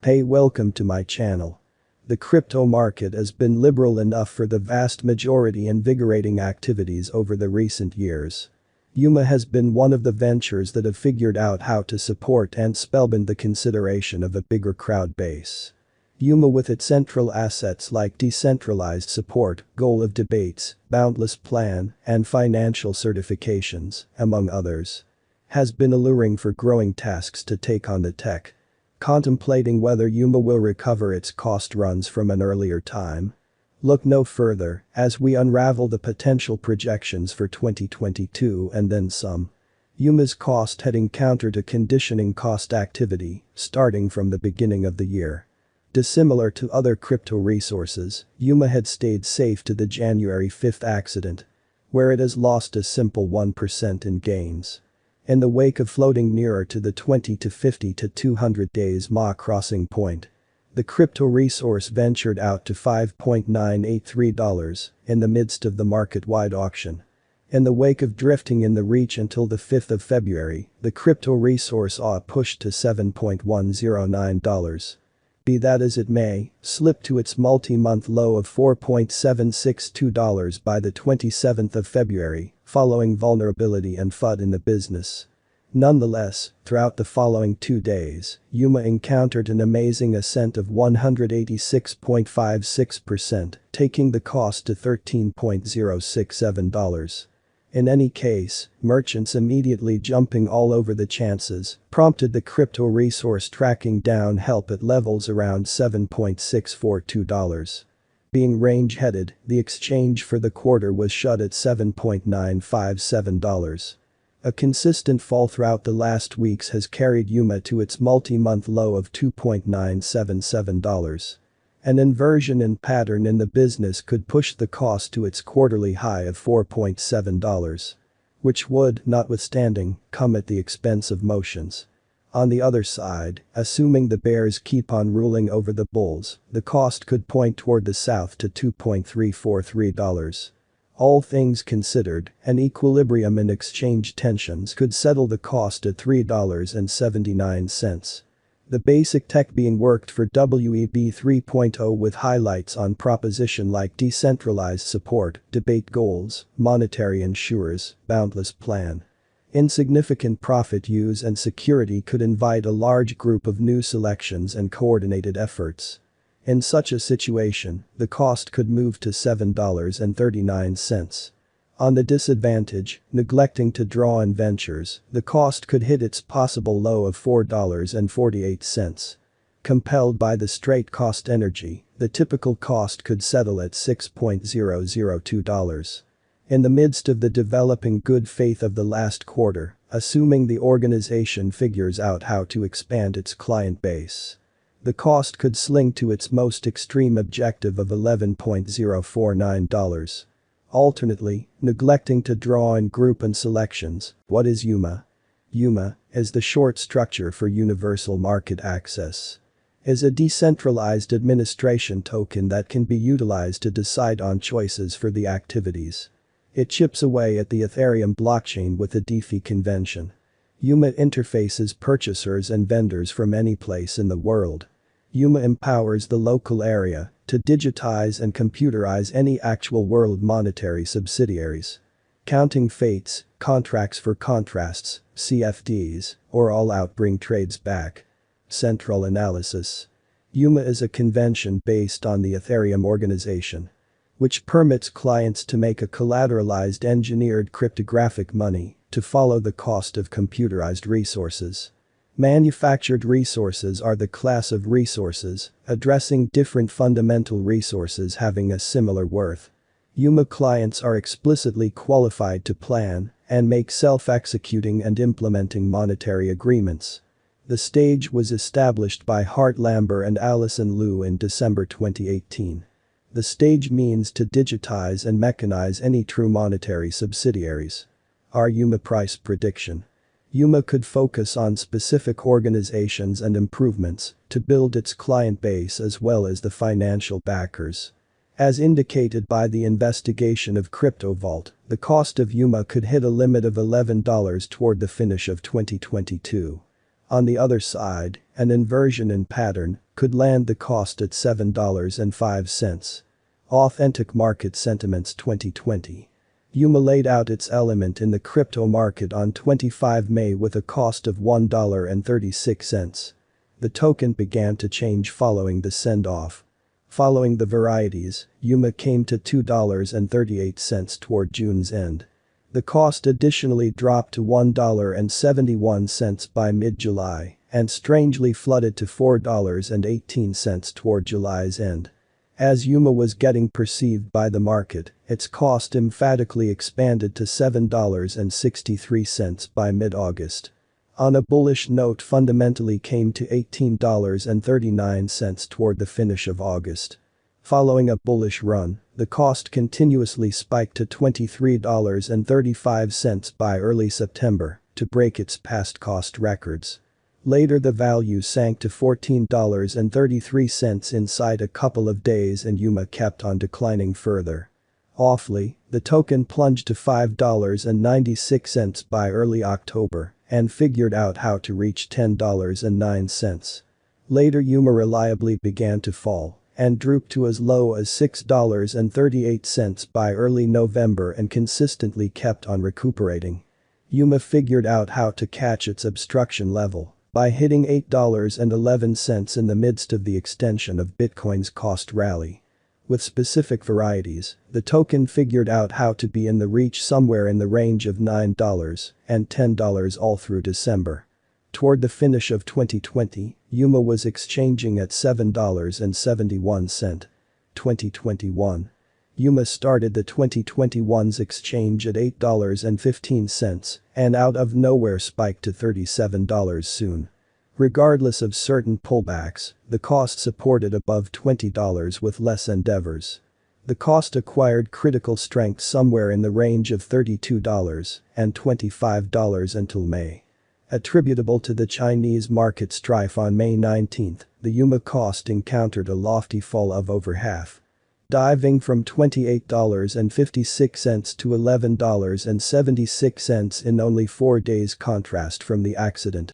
Hey, welcome to my channel. The crypto market has been liberal enough for the vast majority invigorating activities over the recent years. Yuma has been one of the ventures that have figured out how to support and spellbind the consideration of a bigger crowd base. Yuma, with its central assets like decentralized support, goal of debates, boundless plan, and financial certifications, among others, has been alluring for growing tasks to take on the tech. Contemplating whether Yuma will recover its cost runs from an earlier time? Look no further as we unravel the potential projections for 2022 and then some. Yuma's cost had encountered a conditioning cost activity starting from the beginning of the year. Dissimilar to other crypto resources, Yuma had stayed safe to the January 5th accident, where it has lost a simple 1% in gains. In the wake of floating nearer to the 20 to 50 to 200 days MA crossing point, the crypto resource ventured out to $5.983 in the midst of the market-wide auction. In the wake of drifting in the reach until the 5th of February, the crypto resource pushed to $7.109. Be that as it may, slipped to its multi-month low of $4.762 by the 27th of February, following vulnerability and FUD in the business. Nonetheless, throughout the following 2 days, Yuma encountered an amazing ascent of 186.56%, taking the cost to $13.067. In any case, merchants immediately jumping all over the chances prompted the crypto resource tracking down help at levels around $7.642. Being range-headed, the exchange for the quarter was shut at $7.957. A consistent fall throughout the last weeks has carried Yuma to its multi-month low of $2.977. An inversion in pattern in the business could push the cost to its quarterly high of $4.7. Which would, notwithstanding, come at the expense of motions. On the other side, assuming the bears keep on ruling over the bulls, the cost could point toward the south to $2.343. All things considered, an equilibrium in exchange tensions could settle the cost at $3.79. The basic tech being worked for WEB 3.0 with highlights on proposition like decentralized support, debate goals, monetary insurers, boundless plan. Insignificant profit use and security could invite a large group of new selections and coordinated efforts. In such a situation, the cost could move to $7.39. On the disadvantage, neglecting to draw in ventures, the cost could hit its possible low of $4.48. Compelled by the straight cost energy, the typical cost could settle at $6.002. In the midst of the developing good faith of the last quarter, assuming the organization figures out how to expand its client base, the cost could sling to its most extreme objective of $11.049. Alternately, neglecting to draw in group and selections, what is Yuma? Yuma is the short structure for Universal Market Access. Is a decentralized administration token that can be utilized to decide on choices for the activities. It chips away at the Ethereum blockchain with a DeFi convention. Yuma interfaces purchasers and vendors from any place in the world. Yuma empowers the local area to digitize and computerize any actual world monetary subsidiaries. Counting fates, contracts for contrasts, CFDs, or all out bring trades back. Central analysis. Yuma is a convention based on the Ethereum organization, which permits clients to make a collateralized engineered cryptographic money to follow the cost of computerized resources. Manufactured resources are the class of resources addressing different fundamental resources having a similar worth. Yuma clients are explicitly qualified to plan and make self-executing and implementing monetary agreements. The stage was established by Hart Lambert and Allison Liu in December 2018. The stage means to digitize and mechanize any true monetary subsidiaries. Our Yuma price prediction. Yuma could focus on specific organizations and improvements to build its client base as well as the financial backers. As indicated by the investigation of CryptoVault, the cost of Yuma could hit a limit of $11 toward the finish of 2022. On the other side, an inversion in pattern could land the cost at $7.05. Authentic Market Sentiments 2020. UMA laid out its element in the crypto market on 25 May with a cost of $1.36. The token began to change following the send-off. Following the varieties, UMA came to $2.38 toward June's end. The cost additionally dropped to $1.71 by mid-July and strangely flooded to $4.18 toward July's end. As UMA was getting perceived by the market, its cost emphatically expanded to $7.63 by mid-August. On a bullish note, fundamentally came to $18.39 toward the finish of August. Following a bullish run, the cost continuously spiked to $23.35 by early September to break its past cost records. Later the value sank to $14.33 inside a couple of days and UMA kept on declining further. Awfully, the token plunged to $5.96 by early October and figured out how to reach $10.09. Later UMA reliably began to fall and drooped to as low as $6.38 by early November and consistently kept on recuperating. UMA figured out how to catch its obstruction level by hitting $8.11 in the midst of the extension of Bitcoin's cost rally. With specific varieties, the token figured out how to be in the reach somewhere in the range of $9 and $10 all through December. Toward the finish of 2020, UMA was exchanging at $7.71. 2021. UMA started the 2021's exchange at $8.15 and out of nowhere spiked to $37 soon. Regardless of certain pullbacks, the cost supported above $20 with less endeavors. The cost acquired critical strength somewhere in the range of $32 and $25 until May. Attributable to the Chinese market strife on May 19, the UMA cost encountered a lofty fall of over half, diving from $28.56 to $11.76 in only 4 days. Contrast from the accident.